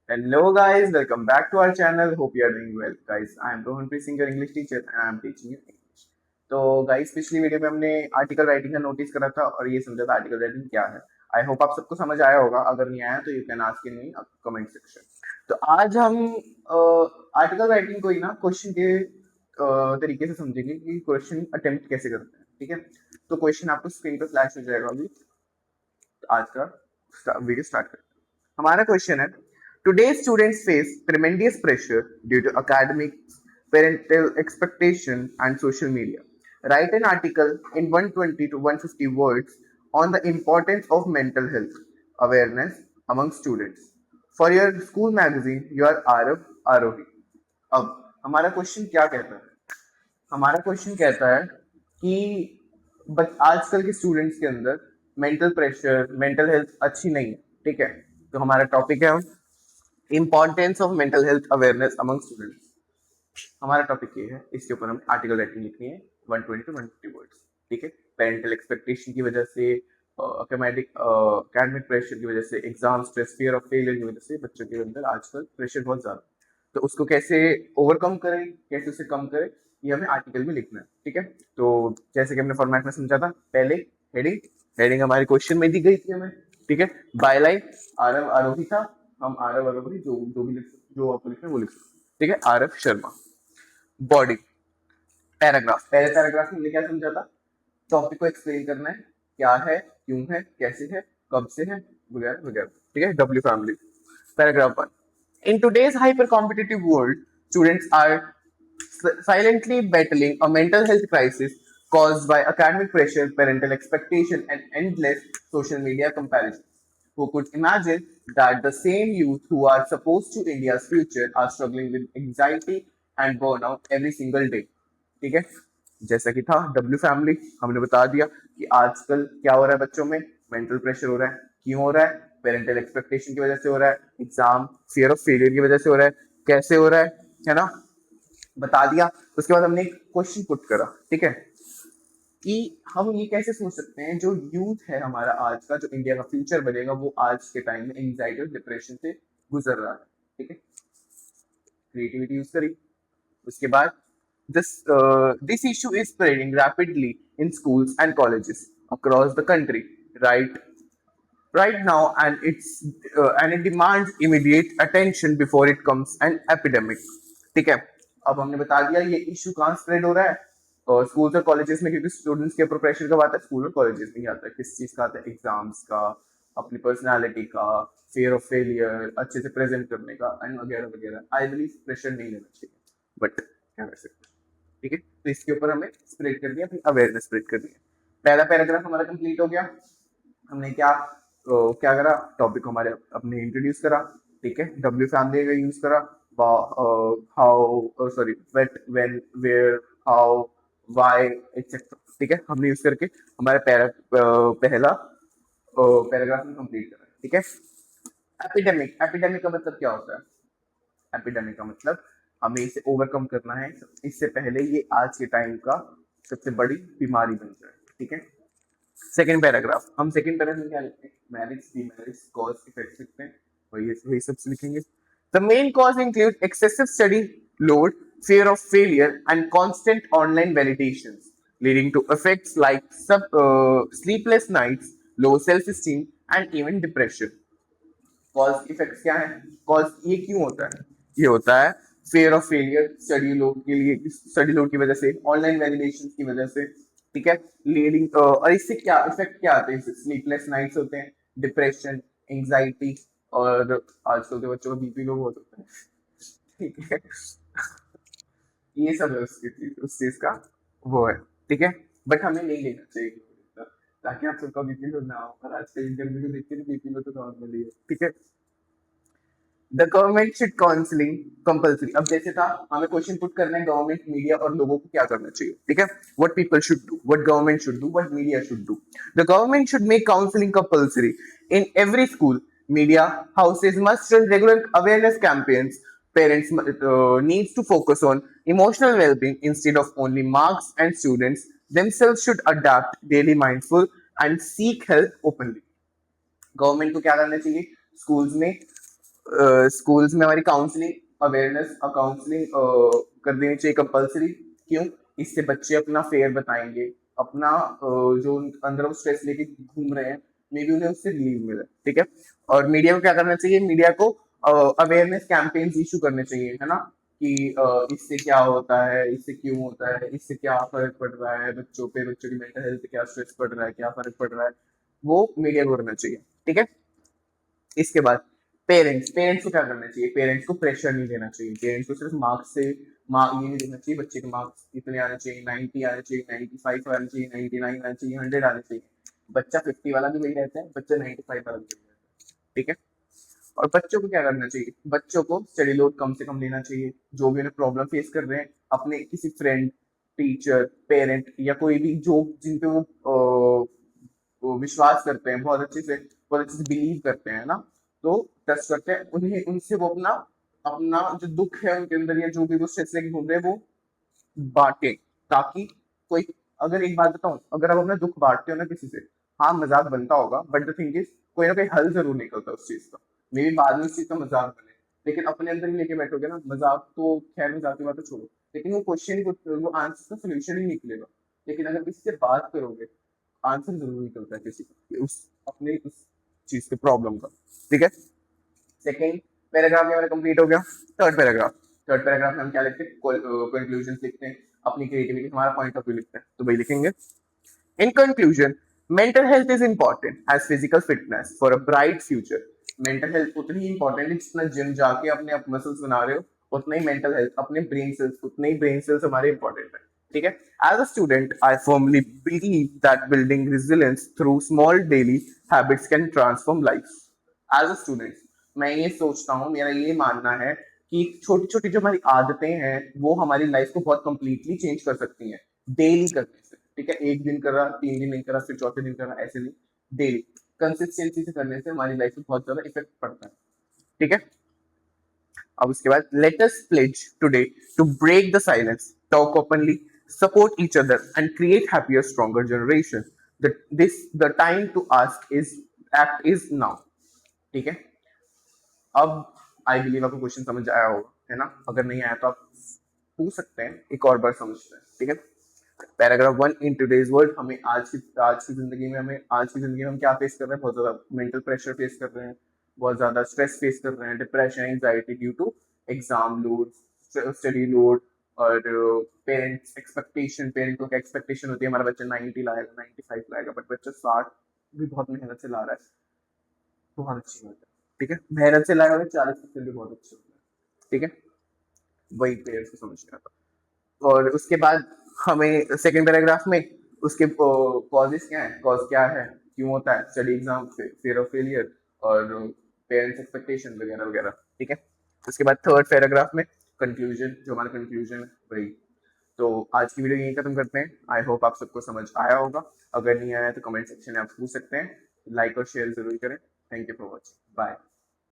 Hello guys, welcome back to our channel. Hope you are doing well. Guys, I am Rohanpreet Singh, your English teacher and I am teaching you English. तो guys पिछली video में हमने article writing का notice करा था और ये समझा था आर्टिकल राइटिंग क्या है. आई होप आप सबको समझ आया होगा. अगर नहीं आया तो you can ask in comment section. तो आज हम आर्टिकल राइटिंग को ही ना क्वेश्चन के तरीके से समझेंगे कि क्वेश्चन अटेम्प्ट कैसे करते हैं. ठीक है, तो क्वेश्चन आपको स्क्रीन पर फ्लैश हो जाएगा अभी. तो आज का वीडियो स्टार्ट करते हैं. हमारा क्वेश्चन है, today's students face tremendous pressure due to academics, parental expectation, and social media. Write an article in 120 to 150 words on the importance of mental health awareness among students. For your school magazine, you are Arav Arohi. अब हमारा question क्या कहता है? हमारा question कहता है कि आजकल के स्टूडेंट्स के अंदर मेंटल प्रेशर, मेंटल हेल्थ अच्छी नहीं है. ठीक है, तो हमारा टॉपिक है importance of mental health awareness among students. हमारा टॉपिक ये है, इसके ऊपर हमें आर्टिकल राइटिंग लिखनी है 120 to 150 वर्ड्स. ठीक है, पेरेंटल एक्सपेक्टेशन की वजह से, एकेडमिक प्रेशर की वजह से, exam stress, fear of failure की वजह से बच्चों के अंदर आजकल प्रेशर बहुत ज्यादा. तो उसको कैसे ओवरकम करें, कैसे उसे कम करें, ये हमें आर्टिकल में लिखना है. ठीक है, तो जैसे कि हमने फॉर्मेट में समझा था, पहले हेडिंग हेडिंग हमारे क्वेश्चन में दी गई थी हमें. ठीक है, बायलाइन आरव आरोही था. हम आरव आरोही जो भी जो आपको लिखना है वो लिख सकते. ठीक है, आरव शर्मा. बॉडी पैराग्राफ, पहले पैराग्राफ में हमने क्या समझा था? टॉपिक को एक्सप्लेन करना है, क्या है, क्यों है, कैसे है, कब से है, वगैरह वगैरह. ठीक है, W family. Paragraph 1. In today's hyper-competitive world, students are silently battling a mental health crisis caused by academic pressure, parental expectation, and endless social media comparison. Who could imagine that the same youth who are supposed to India's future are struggling with anxiety and burnout every single day? ठीक है, जैसा कि था W family, हमने बता दिया कि आजकल क्या हो रहा है बच्चों में, मेंटल प्रेशर हो रहा है. क्यों हो रहा है? पेरेंटल एक्सपेक्टेशन की वजह से हो रहा है, एग्जाम फियर ऑफ फेलियर की वजह से हो रहा है. कैसे हो रहा है ना, बता दिया. उसके बाद हमने एक क्वेश्चन पुट करा. ठीक है, कि हम ये कैसे सोच सकते हैं जो यूथ है हमारा आज का, जो इंडिया का फ्यूचर बनेगा, वो आज के टाइम में एंजाइटी और डिप्रेशन से गुजर रहा है. ठीक है, क्रिएटिविटी यूज करी. उसके बाद this issue is spreading rapidly in schools and colleges across the country right now, and it demands immediate attention before it becomes an epidemic. ठीक है, अब हमने बता दिया ये इशू कहाँ स्प्रेड हो रहा है, और स्कूल्स और कॉलेजेस में, क्योंकि स्टूडेंट्स के ऊपर प्रेशर कब आता है? स्कूल और कॉलेजेस में ही आता है. किस चीज का आता है? एग्जाम्स का, अपनी पर्सनालिटी का, फियर ऑफ फेलियर, अच्छे से प्रेजेंट करने का, एंड वगैरह वगैरह. आई बिलीव प्रेशर नहीं लेना चाहिए, बट क्या कर सकते हैं. ठीक है, तो इसके ऊपर हमें स्प्रेड कर दिया, फिर अवेयरनेस स्प्रेड कर दिया. पहला पैराग्राफ हमारा कंप्लीट हो गया. हमने क्या करा? टॉपिक हमारे अपने इंट्रोड्यूस करा. ठीक है, डब्ल्यू फैमिली का यूज करा. How, sorry, what, when, where, how, why, etcetera. ठीक है, हमने यूज करके हमारा पहला पैराग्राफ में कंप्लीट करा. ठीक है, एपिडेमिक. एपिडेमिक का मतलब क्या होता है? एपिडेमिक का मतलब हमें इसे ओवरकम करना है, इससे पहले ये आज के टाइम का सबसे बड़ी बीमारी बन जाए. ठीक है, सेकेंड पैराग्राफ. हम सेकेंड पैराग्राफ में क्या लिखते हैं? मैरिज, डीमैरिज, कॉज, इफेक्ट लिखते हैं. वही सब लिखेंगे. The main cause include excessive study load, fear of failure, and constant online validations, leading to effects like sleepless nights, low self-esteem, and even depression. Cause effects क्या है? कॉज ये क्यों होता है? ये होता है fair of failure, study load की वजह से, ऑनलाइन वैलिडेशन की वजह से. ठीक है, लीडिंग, और इससे क्या इफेक्ट क्या आते हैं? स्लीपलेस नाइट्स होते हैं, डिप्रेशन, एंजाइटी, और आजकल के बच्चों का बीपी लो बहुत होता है. ठीक है, ये सब है उस चीज का वो है. ठीक है, बट हमें नहीं लेना चाहिए ताकि आप सबका बीपी लो ना हो. और आजकल इंटरव्यू को देखते हैं बीपी लो तो नॉर्मली है. ठीक है, the government should counselling compulsory. अब जैसे था, हमें क्वेश्चन पुट करना है गवर्नमेंट, मीडिया और लोगों को क्या करना चाहिए. ठीक है, what people should do, what government should do, what media should do. The government should make counselling compulsory in every school. Media houses must run regular awareness campaigns. Parents needs to focus on emotional well-being instead of only marks, and students themselves should adapt daily mindful and seek help openly. Government को क्या करना चाहिए? Schools में schools में हमारी counselling awareness और counselling कर देनी चाहिए कंपलसरी। क्यों? इससे बच्चे अपना फेयर बताएंगे, अपना जो अंदर वो स्ट्रेस लेके घूम रहे हैं, मे बी उन्हें उससे रिलीव मिले। ठीक है। और मीडिया को क्या करना चाहिए? मीडिया को अवेयरनेस कैंपेन्स इशू करने चाहिए, है ना, कि इससे क्या होता है, इससे क्यों होता है, इससे क्या फर्क पड़ रहा है बच्चों पे, बच्चों की मेंटल हेल्थ पे क्या स्ट्रेस पड़ रहा है, क्या फर्क पड़ रहा है, वो मीडिया को करना चाहिए। ठीक है। इसके बाद पेरेंट्स पेरेंट्स को क्या करना चाहिए? पेरेंट्स को प्रेशर नहीं देना चाहिए। पेरेंट्स को सिर्फ मार्क्स से ये नहीं देखना चाहिए बच्चे के मार्क्स इतने आने चाहिए, 90 आने चाहिए, 95 आने चाहिए, 99 आने चाहिए, 100 आने चाहिए। बच्चा 50 वाला भी वही रहता है, बच्चा 95 वाला भी वही रहता है। ठीक है। और बच्चों को क्या करना चाहिए? बच्चों को स्टडी लोड कम से कम लेना चाहिए। जो भी उन्हें प्रॉब्लम फेस कर रहे हैं, अपने किसी फ्रेंड, टीचर, पेरेंट या कोई भी जो जिन पे वो विश्वास करते हैं, बहुत अच्छे से बिलीव करते हैं ना, तो ट्रस्ट करते हैं उन्हें, उनसे वो अपना अपना जो दुख है उनके अंदर या जो भी वो स्ट्रेस लेके घूम रहे हैं वो बांटे। ताकि कोई, अगर एक बात बताऊं, अगर आप अपना दुख बांटते हो ना किसी से, हाँ मजाक बनता होगा, बट द थिंग इज कोई ना कोई हल जरूर निकलता है उस चीज का। मे बी बाद में उस चीज का मजाक बने, लेकिन अपने अंदर ही लेके बैठोगे ना, मजाक तो खैर मजाक की बात तो छोड़ो, लेकिन वो क्वेश्चन, वो आंसर का सोल्यूशन ही निकलेगा। लेकिन अगर किसी से बात करोगे, आंसर जरूर निकलता है किसी का, उस अपने उस चीज के प्रॉब्लम का। ठीक है। सेकेंड पैराग्राफ हमारा कंप्लीट हो गया। थर्ड पैराग्राफ में हम क्या लिखते हैं? कंक्लूजन लिखते हैं, अपनी क्रिएटिविटी, हमारा पॉइंट ऑफ व्यू लिखते हैं, तो वही लिखेंगे। In conclusion, mental health is important as physical fitness for a bright future. Mental health उतनी ही इंपॉर्टेंट है जितना जिम जाके अपने आप मसल्स बना रहे हो, उतना ही मेंटल हेल्थ, अपने ब्रेन सेल्स, उतने ही ब्रेन सेल्स हमारे इंपॉर्टेंट है। ठीक है। As a student I firmly believe that building resilience through small daily habits can transform life. As a student मैं ये सोचता हूँ, मेरा ये मानना है कि छोटी छोटी जो हमारी आदतें हैं वो हमारी लाइफ को बहुत कंप्लीटली चेंज कर सकती हैं, डेली करने से। ठीक है। एक दिन करा, 3 दिन नहीं करा, फिर चौथे दिन करा, ऐसे नहीं, डेली कंसिस्टेंसी से करने से हमारी लाइफ में बहुत ज्यादा इफेक्ट पड़ता है। ठीक है। अब उसके बाद let us pledge today to break the silence, talk openly, support each other and create happier stronger generation. The time to ask is act is now. ठीक है। अब आई बिलीव आपको क्वेश्चन समझ आया होगा, है ना? अगर नहीं आया तो आप पूछ सकते हैं, एक और बार समझते हैं। ठीक है। पैराग्राफ 1, इन टुडेज वर्ल्ड, हमें आज की जिंदगी में हम क्या फेस कर रहे हैं? बहुत ज्यादा मेंटल प्रेशर फेस कर रहे हैं, बहुत ज्यादा स्ट्रेस फेस कर रहे हैं, depression, anxiety due to exam load, study load, और पेरेंट को क्या एक्सपेक्टेशन होती है? हमारा बच्चा 90 लाएगा, 95 लाएगा, बट बच्चा 60 भी बहुत मेहनत से ला रहा है, बहुत अच्छी बात है। ठीक है। मेहनत से लाया हुआ 40% भी बहुत अच्छी होता है। ठीक है। वही पेरेंट्स को समझ में आता। और उसके बाद हमें सेकेंड पैराग्राफ में उसके कॉजेस क्या है, कॉज क्या है, क्यों होता है study exam, fear of failure, और पेरेंट्स एक्सपेक्टेशन वगैरह वगैरह। ठीक है। उसके बाद थर्ड पैराग्राफ में कंक्लूजन, जो हमारा कंक्लूजन है वही। तो आज की वीडियो यहीं खत्म करते हैं। आई होप आप सबको समझ आया होगा। अगर नहीं आया तो कमेंट सेक्शन में आप पूछ सकते हैं। लाइक और शेयर जरूर करें। Thank you for watching. Bye.